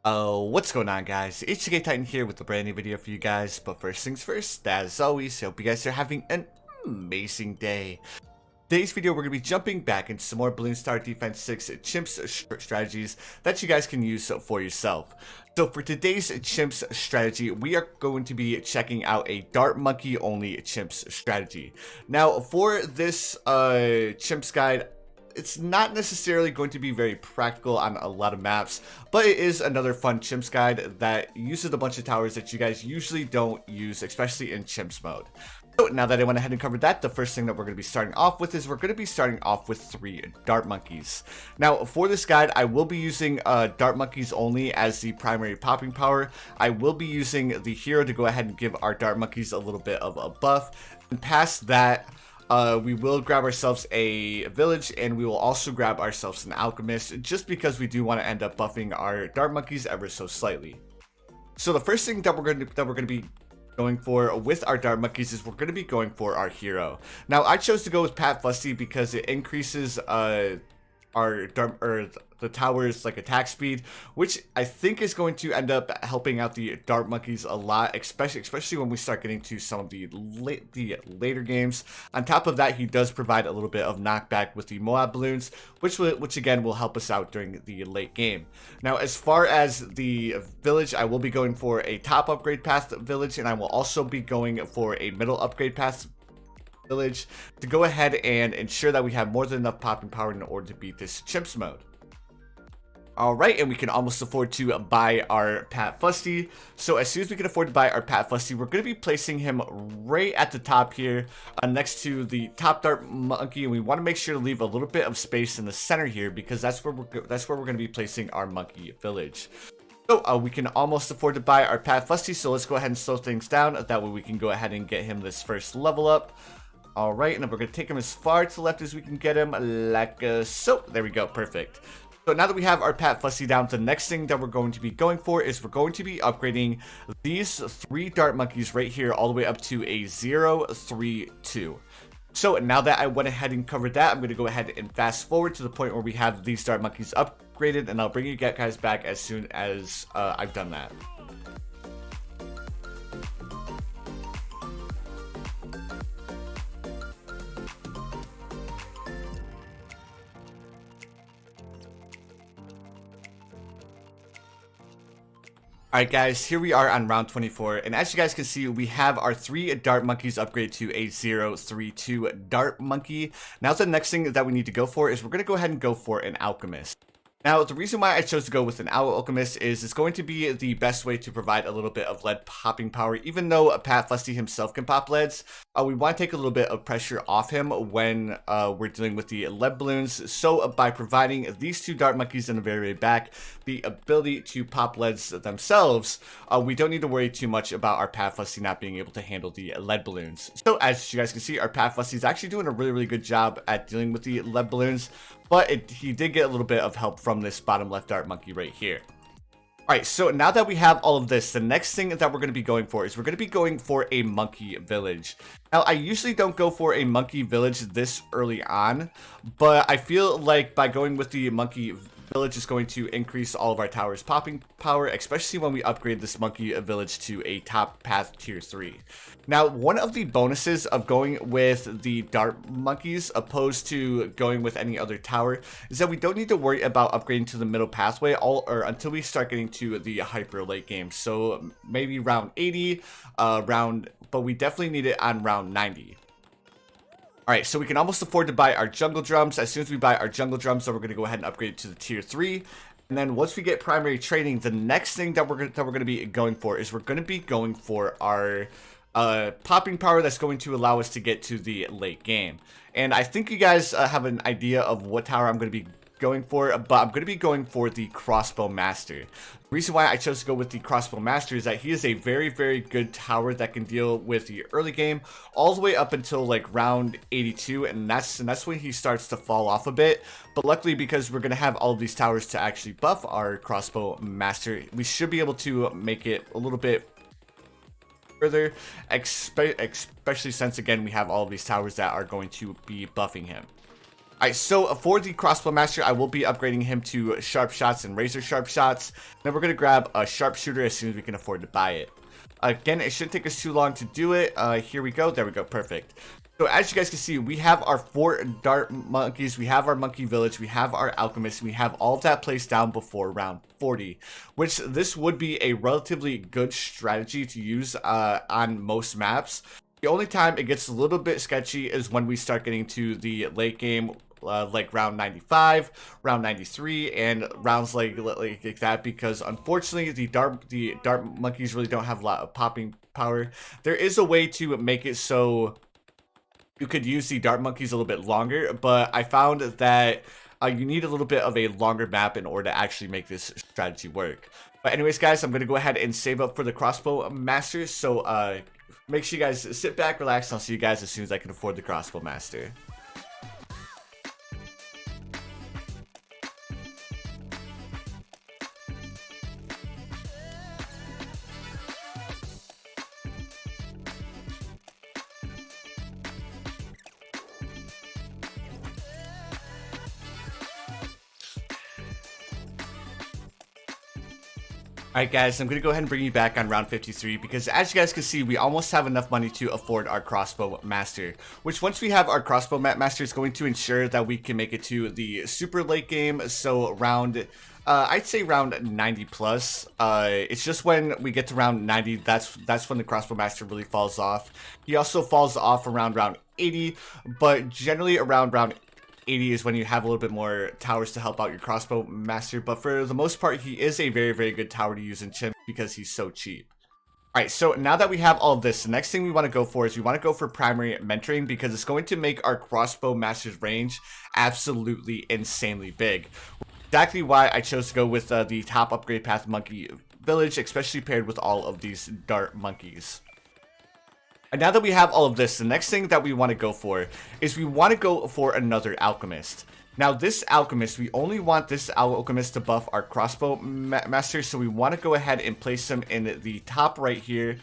Oh, what's going on, guys? It's Titan here with a brand new video for you guys. But first things first, as always, hope you guys are having an amazing day. Today's video, we're going to be jumping back into some more Bloons Tower Defense 6 Chimps strategies that you guys can use for yourself. So for today's Chimps strategy, we are going to be checking out a Dart Monkey only Chimps strategy. Now, for this Chimps guide, it's not necessarily going to be very practical on a lot of maps, but it is another fun Chimps guide that uses a bunch of towers that you guys usually don't use, especially in Chimps mode. So now that I went ahead and covered that, the first thing that we're going to be starting off with is we're going to be starting off with 3 Dart Monkeys. Now for this guide, I will be using Dart Monkeys only as the primary popping power. I will be using the hero to go ahead and give our Dart Monkeys a little bit of a buff. And past that, we will grab ourselves a village, and we will also grab ourselves an alchemist, just because we do want to end up buffing our Dart Monkeys ever so slightly. So the first thing that we're going to be going for with our Dart Monkeys is we're going to be going for our hero. Now I chose to go with Pat Fusty because it increases the tower's attack speed, which I think is going to end up helping out the Dart Monkeys a lot, especially when we start getting to some of the later games. On top of that, he does provide a little bit of knockback with the Moab Bloons, which again will help us out during the late game. Now, as far as the village, I will be going for a top upgrade path village, and I will also be going for a middle upgrade path village to go ahead and ensure that we have more than enough popping power in order to beat this Chimps mode. Alright, and we can almost afford to buy our Pat Fusty. So as soon as we can afford to buy our Pat Fusty, we're going to be placing him right at the top here, next to the top Dart Monkey, and we want to make sure to leave a little bit of space in the center here, because that's where we're going to be placing our monkey village. So we can almost afford to buy our Pat Fusty, so let's go ahead and slow things down. That way we can go ahead and get him this first level up. Alright, and then we're going to take him as far to the left as we can get him, like so. There we go, perfect. So now that we have our Pat Fusty down, the next thing that we're going to be going for is we're going to be upgrading these 3 Dart Monkeys right here all the way up to a 0, 3, 2. So now that I went ahead and covered that, I'm going to go ahead and fast forward to the point where we have these Dart Monkeys upgraded, and I'll bring you guys back as soon as I've done that. Alright guys, here we are on round 24, and as you guys can see, we have our 3 Dart Monkeys upgrade to a 0, 3, 2 Dart Monkey. Now the next thing that we need to go for is we're going to go ahead and go for an alchemist. Now, the reason why I chose to go with an alchemist is it's going to be the best way to provide a little bit of lead popping power. Even though Pat Fusty himself can pop leads, we want to take a little bit of pressure off him when we're dealing with the lead balloons. So by providing these 2 Dart Monkeys in the very back the ability to pop leads themselves, we don't need to worry too much about our Pat Fusty not being able to handle the lead balloons. So as you guys can see, our Pat Fusty is actually doing a really good job at dealing with the lead balloons. But he did get a little bit of help from this bottom left Dart Monkey right here. Alright, so now that we have all of this, the next thing that we're going to be going for is we're going to be going for a monkey village. Now, I usually don't go for a monkey village this early on, but I feel like by going with the monkey village is going to increase all of our towers popping power, especially when we upgrade this monkey village to a top path tier 3. Now, one of the bonuses of going with the Dart Monkeys opposed to going with any other tower is that we don't need to worry about upgrading to the middle pathway until we start getting to the hyper late game. So maybe round 80, but we definitely need it on round 90. Alright, so we can almost afford to buy our jungle drums. As soon as we buy our jungle drums, so we're going to go ahead and upgrade it to the tier 3. And then once we get primary training, the next thing that we're going to be going for is we're going to be going for our popping power that's going to allow us to get to the late game. And I think you guys have an idea of what tower I'm going to be going for, but I'm going to be going for the Crossbowmaster. The reason why I chose to go with the Crossbowmaster is that he is a very good tower that can deal with the early game all the way up until like round 82, and that's when he starts to fall off a bit. But luckily, because we're going to have all of these towers to actually buff our Crossbowmaster, we should be able to make it a little bit further, especially since again we have all of these towers that are going to be buffing him. Alright, so for the Crossbowmaster, I will be upgrading him to sharp shots and razor sharp shots. Then we're going to grab a sharpshooter as soon as we can afford to buy it. Again, it shouldn't take us too long to do it. Here we go. There we go. Perfect. So as you guys can see, we have our 4 dart monkeys, we have our monkey village, we have our alchemist, we have all of that placed down before round 40, which this would be a relatively good strategy to use on most maps. The only time it gets a little bit sketchy is when we start getting to the late game, like round 95, round 93, and rounds like that, because unfortunately the dart monkeys really don't have a lot of popping power. There is a way to make it so you could use the dart monkeys a little bit longer, but I found that you need a little bit of a longer map in order to actually make this strategy work. But anyways, guys, I'm going to go ahead and save up for the Crossbowmaster, so make sure you guys sit back, relax, and I'll see you guys as soon as I can afford the Crossbowmaster. Alright guys, I'm going to go ahead and bring you back on round 53 because as you guys can see, we almost have enough money to afford our Crossbowmaster, which once we have our Crossbowmaster is going to ensure that we can make it to the super late game, so round, I'd say round 90 plus. It's just when we get to round 90, that's when the Crossbowmaster really falls off. He also falls off around round 80, but generally around round 80 is when you have a little bit more towers to help out your Crossbowmaster, but for the most part, he is a very, very good tower to use in Chimp because he's so cheap. Alright, so now that we have all of this, the next thing we want to go for is we want to go for primary mentoring because it's going to make our Crossbowmaster's range absolutely insanely big. Exactly why I chose to go with the top upgrade path monkey village, especially paired with all of these dart monkeys. And now that we have all of this, the next thing that we want to go for is we want to go for another alchemist. Now this alchemist, we only want this alchemist to buff our Crossbowmaster, so we want to go ahead and place him in the top right here,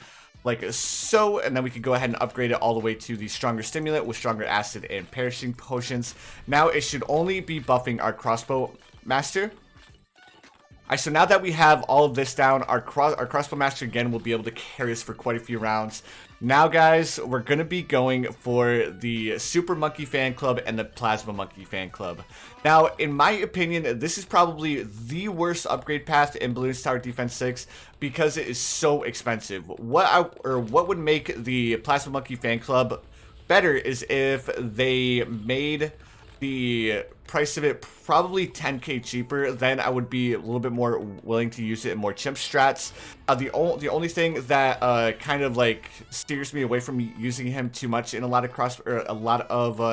like so, and then we can go ahead and upgrade it all the way to the stronger stimulant with stronger acid and perishing potions. Now it should only be buffing our Crossbowmaster. Alright, so now that we have all of this down, our Crossbowmaster again will be able to carry us for quite a few rounds. Now guys, we're going to be going for the Super Monkey Fan Club and the Plasma Monkey Fan Club. Now, in my opinion, this is probably the worst upgrade path in Bloons Tower Defense 6 because it is so expensive. What would make the Plasma Monkey Fan Club better is if they made the price of it probably 10k cheaper, then I would be a little bit more willing to use it in more chimp strats. The only thing that kind of like steers me away from using him too much in a lot of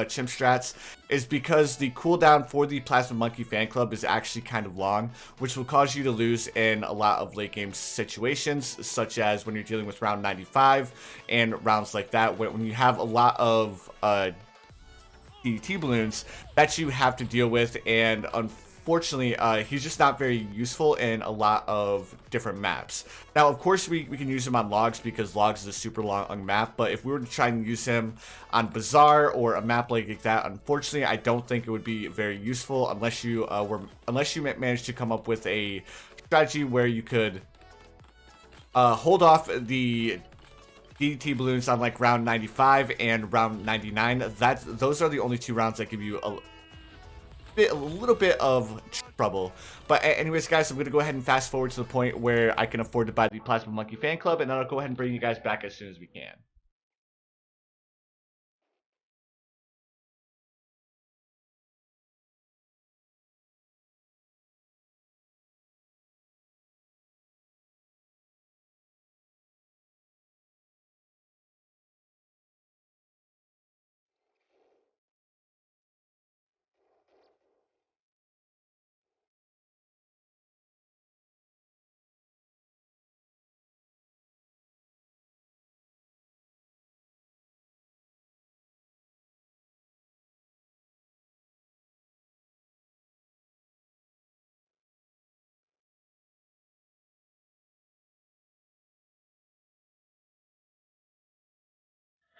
chimp strats is because the cooldown for the Plasma Monkey Fan Club is actually kind of long, which will cause you to lose in a lot of late game situations, such as when you're dealing with round 95 and rounds like that, when you have a lot of DDT balloons that you have to deal with, and unfortunately he's just not very useful in a lot of different maps. Now of course we can use him on logs because logs is a super long map, but if we were to try and use him on Bazaar or a map like that, unfortunately I don't think it would be very useful unless you managed to come up with a strategy where you could hold off the DDT balloons on like round 95 and round 99. Those are the only two rounds that give you a little bit of trouble. But anyways, guys, I'm going to go ahead and fast forward to the point where I can afford to buy the Plasma Monkey Fan Club, and then I'll go ahead and bring you guys back as soon as we can.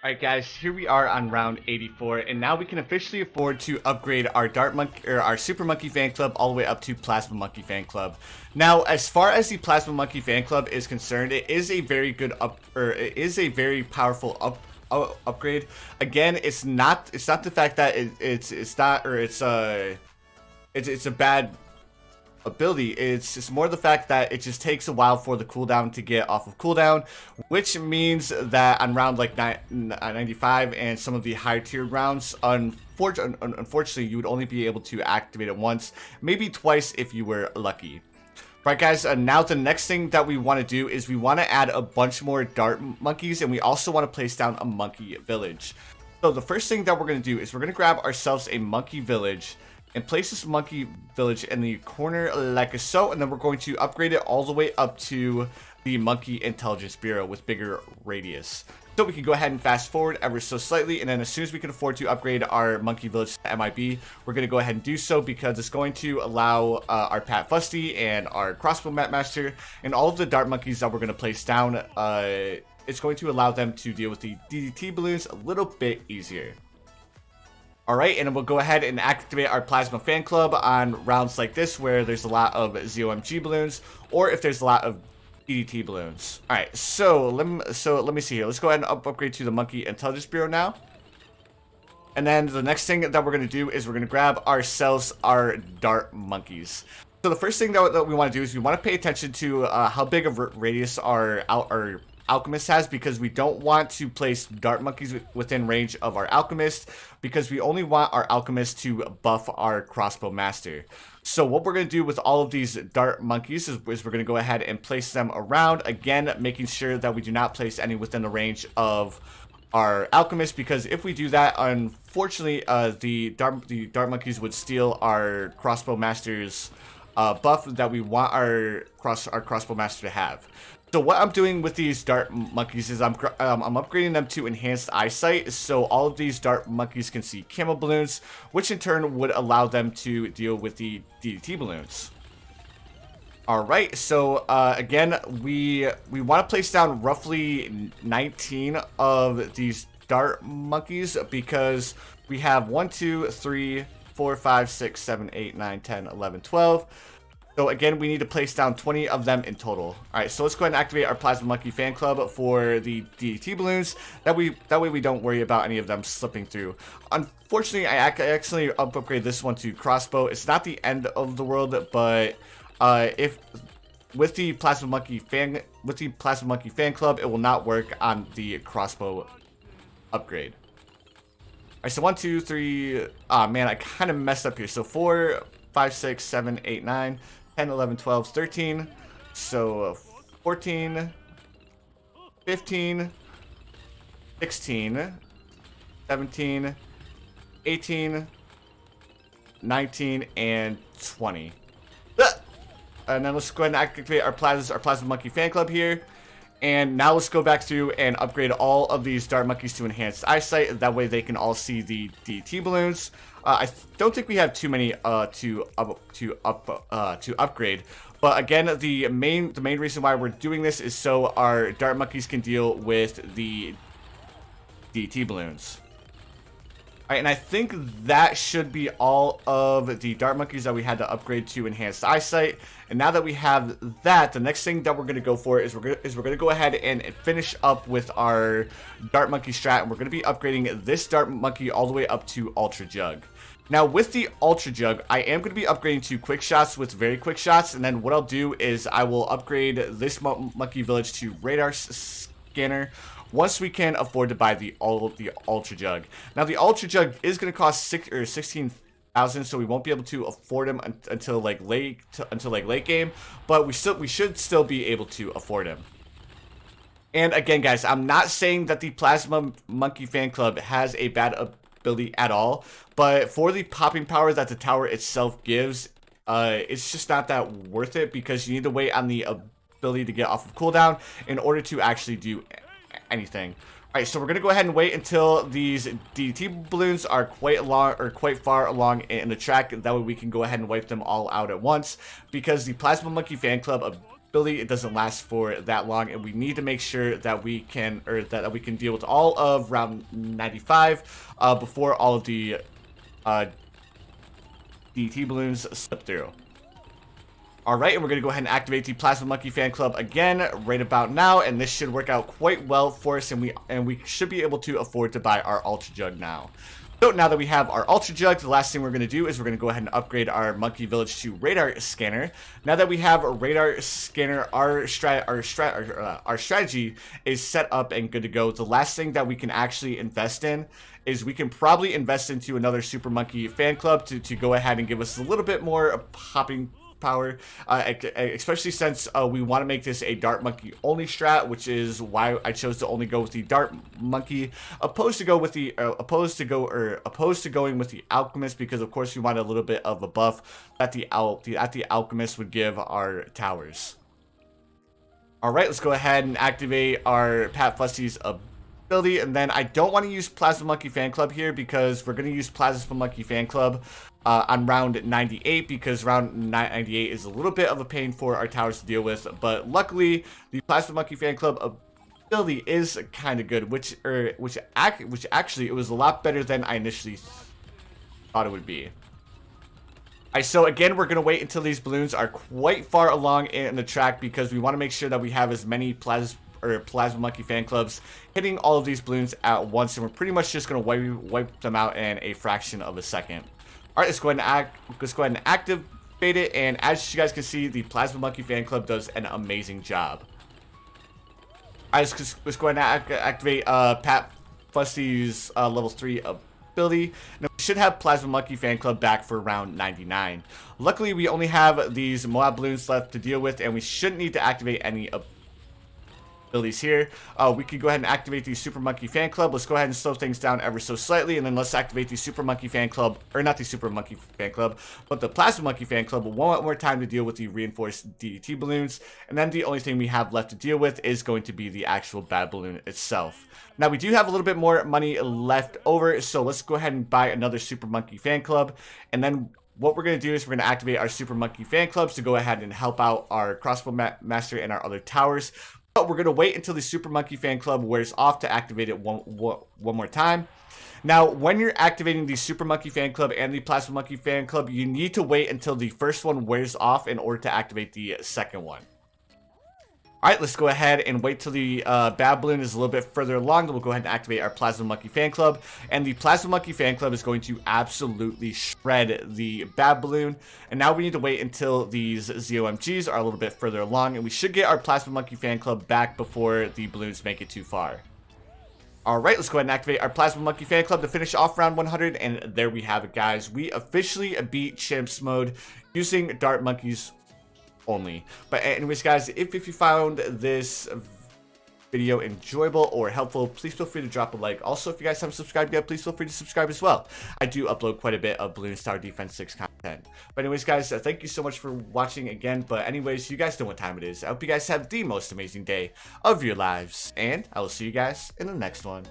Alright guys, here we are on round 84, and now we can officially afford to upgrade our Dart Monkey, or our Super Monkey Fan Club all the way up to Plasma Monkey Fan Club. Now, as far as the Plasma Monkey Fan Club is concerned, it is a very good it is a very powerful upgrade. Again, it's not the fact that it's a bad ability. It's more the fact that it just takes a while for the cooldown to get off of cooldown, which means that on round like 95 and some of the higher tiered rounds, unfortunately you would only be able to activate it once, maybe twice if you were lucky. Right guys, now the next thing that we want to do is we want to add a bunch more dart monkeys, and we also want to place down a monkey village. So the first thing that we're going to do is we're going to grab ourselves a monkey village and place this monkey village in the corner like so, and then we're going to upgrade it all the way up to the monkey intelligence bureau with bigger radius. So we can go ahead and fast forward ever so slightly, and then as soon as we can afford to upgrade our monkey village to MIB, we're going to go ahead and do so, because it's going to allow our Pat Fusty and our Crossbowmaster and all of the dart monkeys that we're going to place down, it's going to allow them to deal with the DDT balloons a little bit easier. Alright, and then we'll go ahead and activate our Plasma Fan Club on rounds like this where there's a lot of ZOMG balloons, or if there's a lot of DDT balloons. Alright, so let me see here. Let's go ahead and upgrade to the Monkey Intelligence Bureau now. And then the next thing that we're going to do is we're going to grab ourselves our Dart Monkeys. So the first thing that we want to do is we want to pay attention to how big of radius our alchemist has, because we don't want to place dart monkeys within range of our alchemist, because we only want our alchemist to buff our Crossbowmaster. So what we're going to do with all of these dart monkeys is we're going to go ahead and place them around, again making sure that we do not place any within the range of our alchemist, because if we do that, unfortunately the dart monkeys would steal our Crossbowmaster's buff that we want our Crossbowmaster to have. So what I'm doing with these dart monkeys is I'm upgrading them to enhanced eyesight, so all of these dart monkeys can see camo balloons, which in turn would allow them to deal with the DDT balloons. Alright, so again, we want to place down roughly 19 of these dart monkeys, because we have 1, 2, 3, 4, 5, 6, 7, 8, 9, 10, 11, 12. So again, we need to place down 20 of them in total. Alright, so let's go ahead and activate our Plasma Monkey Fan Club for the DDT balloons. That way we don't worry about any of them slipping through. Unfortunately, I accidentally upgraded this one to crossbow. It's not the end of the world, but if with the Plasma Monkey Fan Club, it will not work on the crossbow upgrade. Alright, so 1, 2, 3. Ah, man, I kind of messed up here. So 4, 5, 6, 7, 8, 9, 10, 11, 12, 13. So 14, 15, 16, 17, 18, 19, and 20. And then let's go ahead and activate our Plasma Monkey Fan Club here. And now let's go back through and upgrade all of these dart monkeys to enhanced eyesight. That way they can all see the DT balloons. I don't think we have too many to upgrade. But again, the main reason why we're doing this is so our dart monkeys can deal with the DT balloons. Alright, and I think that should be all of the dart monkeys that we had to upgrade to enhanced eyesight. And now that we have that, the next thing that we're going to go for is we're going to go ahead and finish up with our dart monkey strat. And we're going to be upgrading this dart monkey all the way up to Ultra Jug. Now with the Ultra Jug, I am going to be upgrading to quick shots with very quick shots. And then what I'll do is I will upgrade this monkey village to radar scanner once we can afford to buy the Ultra Jug. Now the Ultra Jug is going to cost 16,000, so we won't be able to afford him until like late game, but we should still be able to afford him. And again, guys, I'm not saying that the Plasma Monkey Fan Club has a bad ability at all, but for the popping power that the tower itself gives, it's just not that worth it, because you need to wait on the ability to get off of cooldown in order to actually do anything. Alright, so we're gonna go ahead and wait until these DDT balloons are quite far along in the track. That way we can go ahead and wipe them all out at once, because the Plasma Monkey Fan Club ability, it doesn't last for that long, and we need to make sure that we can, or that we can deal with all of round 95 before all of the DT balloons slip through. Alright, and we're going to go ahead and activate the Plasma Monkey Fan Club again right about now, and this should work out quite well for us, and we should be able to afford to buy our Ultra Jug now. So now that we have our Ultra Jug, the last thing we're going to do is we're going to go ahead and upgrade our Monkey Village to Radar Scanner. Now that we have a Radar Scanner, our strategy is set up and good to go. The last thing that we can actually invest in is we can probably invest into another Super Monkey Fan Club to go ahead and give us a little bit more popping power, especially since we want to make this a Dart Monkey only strat, which is why I chose to only go with the Dart Monkey, opposed to going with the alchemist, because of course we want a little bit of a buff that the alchemist would give our towers. All right, let's go ahead and activate our Pat Fussy's ability, and then I don't want to use Plasma Monkey Fan Club here because we're going to use Plasma Monkey Fan Club on round 98, because round 98 is a little bit of a pain for our towers to deal with, but luckily the Plasma Monkey Fan Club ability is kind of good, which actually it was a lot better than I initially thought it would be. Alright, so again, we're going to wait until these balloons are quite far along in the track, because we want to make sure that we have as many Plasma Monkey Fan Clubs hitting all of these balloons at once, and we're pretty much just going to wipe them out in a fraction of a second. Alright, let's go ahead and activate it, and as you guys can see, the Plasma Monkey Fan Club does an amazing job. Alright, let's go ahead and activate Pat Fussy's level 3 ability. Now, we should have Plasma Monkey Fan Club back for round 99. Luckily, we only have these Moab balloons left to deal with, and we shouldn't need to activate any abilities here. We could go ahead and activate the Super Monkey Fan Club. Let's go ahead and slow things down ever so slightly, and then let's activate the Super Monkey Fan Club, or not the Super Monkey Fan Club, but the Plasma Monkey Fan Club. One more time to deal with the reinforced DT balloons, and then the only thing we have left to deal with is going to be the actual bad balloon itself. Now, we do have a little bit more money left over, so let's go ahead and buy another Super Monkey Fan Club, and then what we're going to do is we're going to activate our Super Monkey Fan Clubs to go ahead and help out our Crossbowmaster and our other towers. But we're going to wait until the Super Monkey Fan Club wears off to activate it one more time. Now, when you're activating the Super Monkey Fan Club and the Plasma Monkey Fan Club, you need to wait until the first one wears off in order to activate the second one. Alright, let's go ahead and wait till the bad balloon is a little bit further along. Then we'll go ahead and activate our Plasma Monkey Fan Club. And the Plasma Monkey Fan Club is going to absolutely shred the bad balloon. And now we need to wait until these ZOMGs are a little bit further along. And we should get our Plasma Monkey Fan Club back before the balloons make it too far. Alright, let's go ahead and activate our Plasma Monkey Fan Club to finish off round 100. And there we have it, guys. We officially beat Chimps mode using Dart Monkeys only. But anyways, guys, if you found this video enjoyable or helpful, please feel free to drop a like. Also, if you guys haven't subscribed yet, please feel free to subscribe as well. I do upload quite a bit of Bloons Tower Defense 6 content. But anyways, guys, thank you so much for watching again. But anyways, you guys know what time it is. I hope you guys have the most amazing day of your lives, and I will see you guys in the next one.